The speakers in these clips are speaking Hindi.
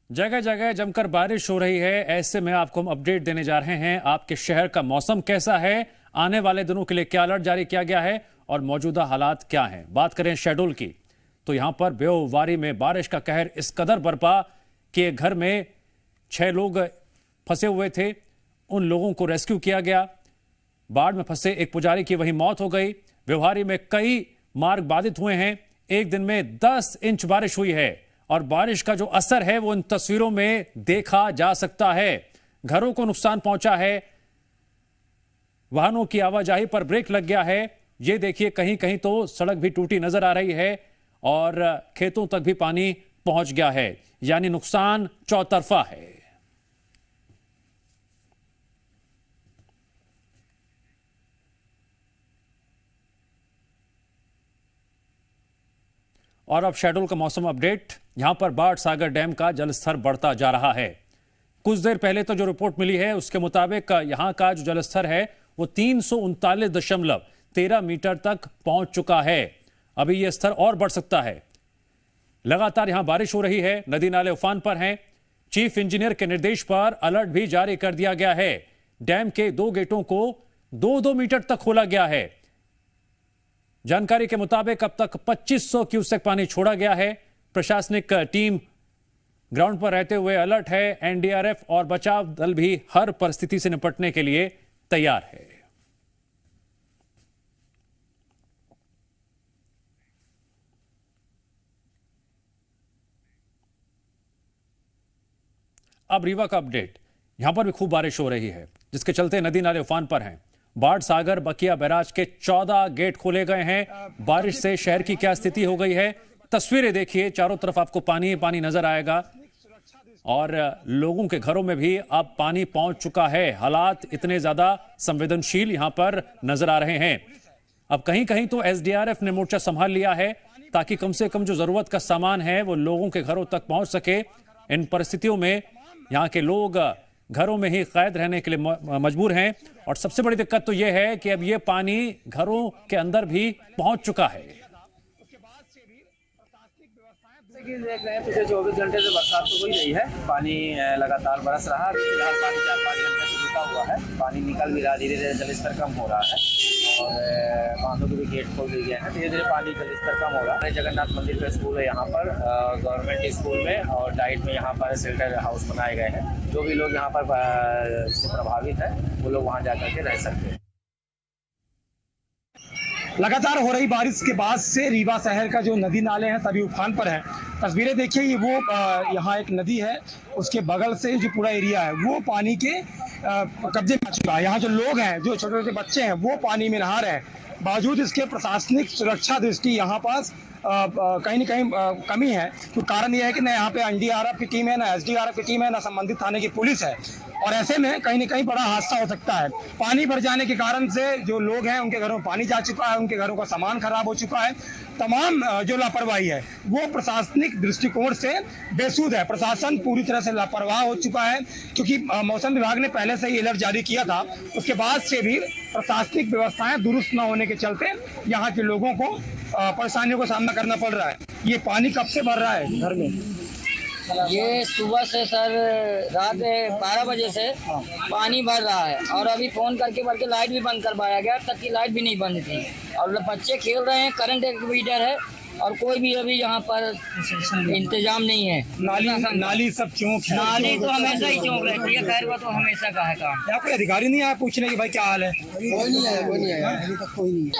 जगह जगह जमकर बारिश हो रही है। ऐसे में आपको हम अपडेट देने जा रहे हैं। आपके शहर का मौसम कैसा है, आने वाले दिनों के लिए क्या अलर्ट जारी किया गया है और मौजूदा हालात क्या हैं। बात करें शेड्यूल की तो यहां पर बेओवारी में बारिश का कहर इस कदर बरपा कि एक घर में 6 लोग फंसे हुए थे। उन लोगों को रेस्क्यू किया गया। बाढ़ में फंसे एक पुजारी की वहीं मौत हो गई। व्यवहारी में कई मार्ग बाधित हुए हैं। एक दिन में 10 इंच बारिश हुई है और बारिश का जो असर है वो इन तस्वीरों में देखा जा सकता है। घरों को नुकसान पहुंचा है, वाहनों की आवाजाही पर ब्रेक लग गया है। ये देखिए, कहीं कहीं तो सड़क भी टूटी नजर आ रही है और खेतों तक भी पानी पहुंच गया है, यानी नुकसान चौतरफा है। और अब शेड्यूल का मौसम अपडेट। यहां पर बाढ़ सागर डैम का जलस्तर बढ़ता जा रहा है। कुछ देर पहले तो जो रिपोर्ट मिली है उसके मुताबिक यहां का जो जलस्तर है वो 339.13 मीटर तक पहुंच चुका है। अभी यह स्तर और बढ़ सकता है। लगातार यहां बारिश हो रही है, नदी नाले उफान पर हैं। चीफ इंजीनियर के निर्देश पर अलर्ट भी जारी कर दिया गया है। डैम के 2 गेटों को 2-2 मीटर तक खोला गया है। जानकारी के मुताबिक अब तक 2500 क्यूसेक पानी छोड़ा गया है। प्रशासनिक टीम ग्राउंड पर रहते हुए अलर्ट है। एनडीआरएफ और बचाव दल भी हर परिस्थिति से निपटने के लिए तैयार है। अब रीवा का अपडेट। यहां पर भी खूब बारिश हो रही है, जिसके चलते नदी नाले उफान पर हैं। बाढ़ सागर बकिया बैराज के 14 गेट खोले गए हैं। बारिश से शहर की क्या स्थिति हो गई है, तस्वीरें देखिए। चारों तरफ आपको पानी पानी नजर आएगा और लोगों के घरों में भी अब पानी पहुंच चुका है। हालात इतने ज्यादा संवेदनशील यहां पर नजर आ रहे हैं। अब कहीं कहीं तो एसडीआरएफ ने मोर्चा संभाल लिया है ताकि कम से कम जो जरूरत का सामान है वो लोगों के घरों तक पहुंच सके। इन परिस्थितियों में यहां के लोग घरों में ही कैद रहने के लिए मजबूर हैं और सबसे बड़ी दिक्कत तो यह है कि अब यह पानी घरों के अंदर भी पहुंच चुका है। देख रहे हैं पिछले 24 घंटे से बरसात तो हो ही रही है। पानी लगातार बरस रहा है। फिलहाल पानी 4-5 घंटे से रुका हुआ है। पानी निकल भी रहा, धीरे धीरे जलस्तर कम हो रहा है और बांधों के भी गेट खोल दिए गए हैं। धीरे धीरे पानी जलस्तर कम हो रहा है। जगन्नाथ मंदिर का स्कूल है यहाँ पर, गवर्नमेंट स्कूल में और डाइट में यहाँ पर शेल्टर हाउस बनाए गए हैं। जो भी लोग यहाँ पर इससे प्रभावित है वो लोग वहाँ जाकर के रह सकते हैं। लगातार हो रही बारिश के बाद से रीवा शहर का जो नदी नाले हैं सभी उफान पर हैं। तस्वीरें देखिए, ये वो यहाँ एक नदी है, उसके बगल से जो पूरा एरिया है वो पानी के कब्जे में आ चुका है। यहाँ जो लोग हैं, जो छोटे छोटे बच्चे हैं, वो पानी में नहा रहे हैं। बावजूद इसके प्रशासनिक सुरक्षा दृष्टि यहाँ पास कहीं न कहीं कमी है। तो कारण यह है कि न यहाँ पे एनडीआरएफ की टीम है, ना एसडीआरएफ की टीम है, ना संबंधित थाने की पुलिस है और ऐसे में कहीं न कहीं बड़ा हादसा हो सकता है। पानी भर जाने के कारण से जो लोग हैं उनके घरों में पानी जा चुका है, उनके घरों का सामान खराब हो चुका है। तमाम जो लापरवाही है वो प्रशासनिक दृष्टिकोण से बेसुध है। प्रशासन पूरी तरह से लापरवाह हो चुका है क्योंकि मौसम विभाग ने पहले से ही अलर्ट जारी किया था। उसके बाद से भी प्रशासनिक व्यवस्थाएं दुरुस्त न होने के चलते यहाँ के लोगों को परेशानियों का सामना करना पड़ रहा है। ये पानी कब से भर रहा है घर में? ये सुबह से सर रात 12 बजे से पानी भर रहा है और अभी फ़ोन करके बल्कि लाइट भी बंद करवाया गया, तब की लाइट भी नहीं बंद थी और बच्चे खेल रहे हैं। करंट एक मीटर है और कोई भी अभी यहाँ पर इंतजाम नहीं है। नाली सब चौक है। नाली तो हमेशा ही चौक रहती है, खैर वो तो हमेशा का है काम। क्या कोई अधिकारी नहीं आया पूछने की भाई क्या हाल है? कोई नहीं आया।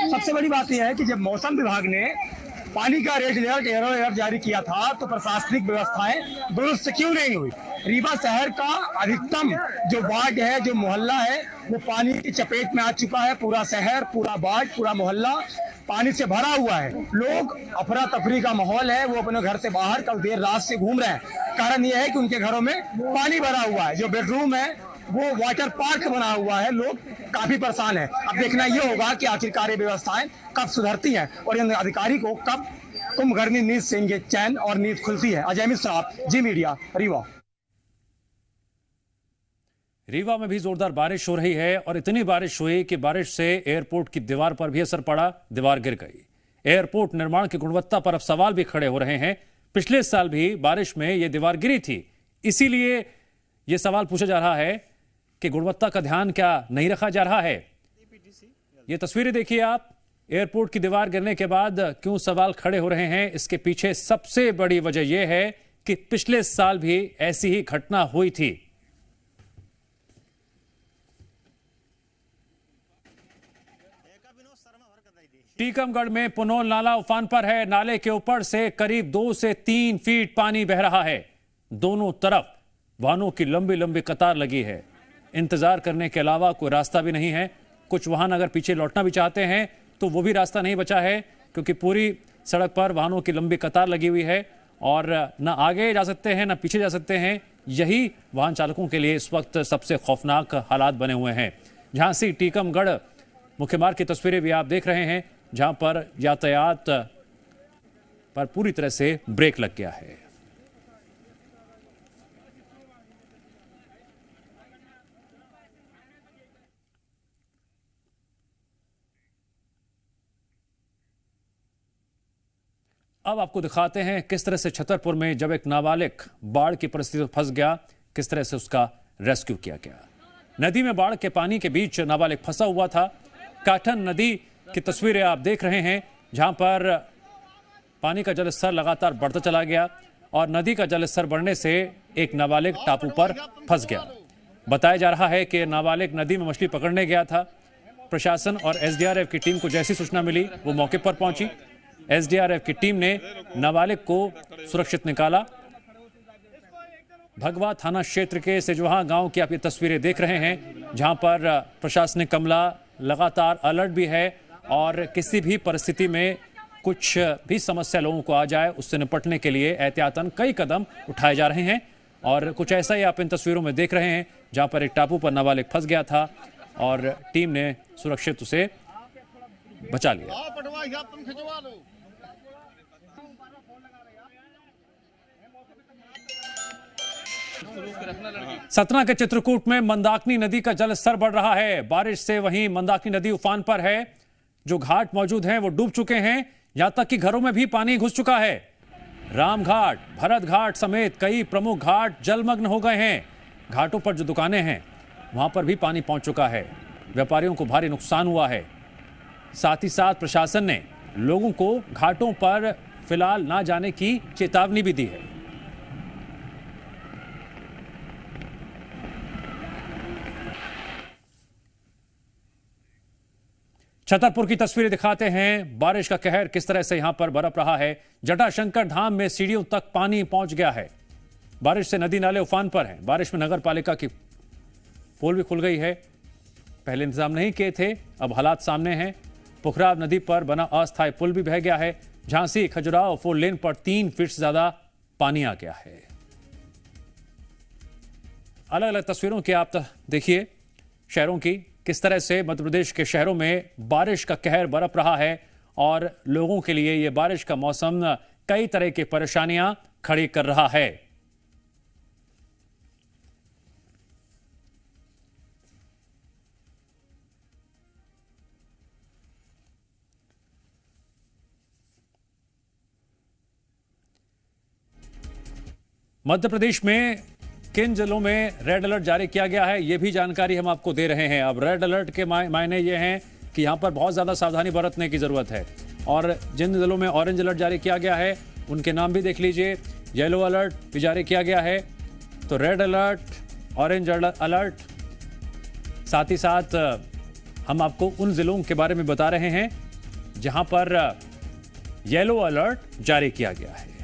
सबसे बड़ी बात यह है कि जब मौसम विभाग ने पानी का रेड अलर्ट जारी किया था तो प्रशासनिक व्यवस्थाएं दुरुस्त क्यों नहीं हुई? रीवा शहर का अधिकतम जो वार्ड है, जो मोहल्ला है, वो पानी की चपेट में आ चुका है। पूरा शहर, पूरा वार्ड, पूरा मोहल्ला पानी से भरा हुआ है। लोग अफरा तफरी का माहौल है, वो अपने घर से बाहर कल देर रात से घूम रहे हैं। कारण यह है कि उनके घरों में पानी भरा हुआ है। जो बेडरूम है वो वाटर पार्क बना हुआ है। लोग काफी परेशान है। अब देखना ये होगा कि आखिरकार ये व्यवस्थाएं कब सुधरती हैं और इन अधिकारी को कब कुंभकर्णी नींद से इनके चैन और नींद खुलती है। अजय मिश्रा, जी मीडिया, रीवा। रीवा में भी जोरदार बारिश हो रही है और इतनी बारिश हुई कि बारिश से एयरपोर्ट की दीवार पर भी असर पड़ा। दीवार गिर गई। एयरपोर्ट निर्माण की गुणवत्ता पर अब सवाल भी खड़े हो रहे हैं। पिछले साल भी बारिश में यह दीवार गिरी थी। इसीलिए यह सवाल पूछा जा रहा है कि गुणवत्ता का ध्यान क्या नहीं रखा जा रहा है। ये तस्वीरें देखिए आप, एयरपोर्ट की दीवार गिरने के बाद क्यों सवाल खड़े हो रहे हैं। इसके पीछे सबसे बड़ी वजह यह है कि पिछले साल भी ऐसी ही घटना हुई थी। टीकमगढ़ में पुनोल नाला उफान पर है। नाले के ऊपर से करीब 2 से 3 फीट पानी बह रहा है। दोनों तरफ वाहनों की लंबी लंबी कतार लगी है। इंतजार करने के अलावा कोई रास्ता भी नहीं है। कुछ वाहन अगर पीछे लौटना भी चाहते हैं तो वो भी रास्ता नहीं बचा है, क्योंकि पूरी सड़क पर वाहनों की लंबी कतार लगी हुई है और ना आगे जा सकते हैं ना पीछे जा सकते हैं। यही वाहन चालकों के लिए इस वक्त सबसे खौफनाक हालात बने हुए हैं। झांसी टीकमगढ़ मुख्य मार्ग की तस्वीरें भी आप देख रहे हैं, जहां पर यातायात पर पूरी तरह से ब्रेक लग गया है। अब आपको दिखाते हैं किस तरह से छतरपुर में जब एक नाबालिग बाढ़ की परिस्थिति में फंस गया, किस तरह से उसका रेस्क्यू किया गया। नदी में बाढ़ के पानी के बीच नाबालिग फंसा हुआ था। काठन नदी की तस्वीरें आप देख रहे हैं, जहां पर पानी का जलस्तर लगातार बढ़ता चला गया और नदी का जलस्तर बढ़ने से एक नाबालिग टापू पर फंस गया। बताया जा रहा है कि नाबालिग नदी में मछली पकड़ने गया था। प्रशासन और एसडीआरएफ की टीम को जैसी सूचना मिली वो मौके पर पहुंची। एसडीआरएफ की टीम ने नाबालिग को सुरक्षित निकाला। भगवा थाना क्षेत्र के सिजवहा गांव की आप ये तस्वीरें देख रहे हैं, जहां पर प्रशासनिक अमला लगातार अलर्ट भी है और किसी भी परिस्थिति में कुछ भी समस्या लोगों को आ जाए उससे निपटने के लिए एहतियातन कई कदम उठाए जा रहे हैं। और कुछ ऐसा ही आप इन तस्वीरों में देख रहे हैं, जहां पर एक टापू पर नाबालिग फंस गया था और टीम ने सुरक्षित उसे बचा लिया। सतना के चित्रकूट में मंदाकिनी नदी का जलस्तर बढ़ रहा है। बारिश से वहीं मंदाकिनी नदी उफान पर है। जो घाट मौजूद हैं वो डूब चुके हैं, यहां तक कि घरों में भी पानी घुस चुका है। रामघाट, भरत घाट समेत कई प्रमुख घाट जलमग्न हो गए हैं। घाटों पर जो दुकानें हैं वहां पर भी पानी पहुंच चुका है। व्यापारियों को भारी नुकसान हुआ है। साथ ही साथ प्रशासन ने लोगों को घाटों पर फिलहाल ना जाने की चेतावनी भी दी है। छतरपुर की तस्वीरें दिखाते हैं, बारिश का कहर किस तरह से यहां पर बरप रहा है। जटाशंकर धाम में सीढ़ियों तक पानी पहुंच गया है। बारिश से नदी नाले उफान पर हैं। बारिश में नगर पालिका की पोल भी खुल गई है। पहले इंतजाम नहीं किए थे, अब हालात सामने हैं। पुखराब नदी पर बना अस्थायी पुल भी बह गया है। झांसी खजुराहो 4 लेन पर 3 फीट से ज्यादा पानी आ गया है। अलग अलग तस्वीरों की आप देखिए शहरों की, किस तरह से मध्य प्रदेश के शहरों में बारिश का कहर बरप रहा है और लोगों के लिए यह बारिश का मौसम कई तरह की परेशानियां खड़ी कर रहा है। मध्य प्रदेश में किन जिलों में रेड अलर्ट जारी किया गया है, यह भी जानकारी हम आपको दे रहे हैं। अब रेड अलर्ट के मायने ये हैं कि यहां पर बहुत ज्यादा सावधानी बरतने की जरूरत है। और जिन जिलों में ऑरेंज अलर्ट जारी किया गया है उनके नाम भी देख लीजिए। येलो अलर्ट भी जारी किया गया है, तो रेड अलर्ट, ऑरेंज अलर्ट, साथ ही साथ हम आपको उन जिलों के बारे में बता रहे हैं जहां पर येलो अलर्ट जारी किया गया है।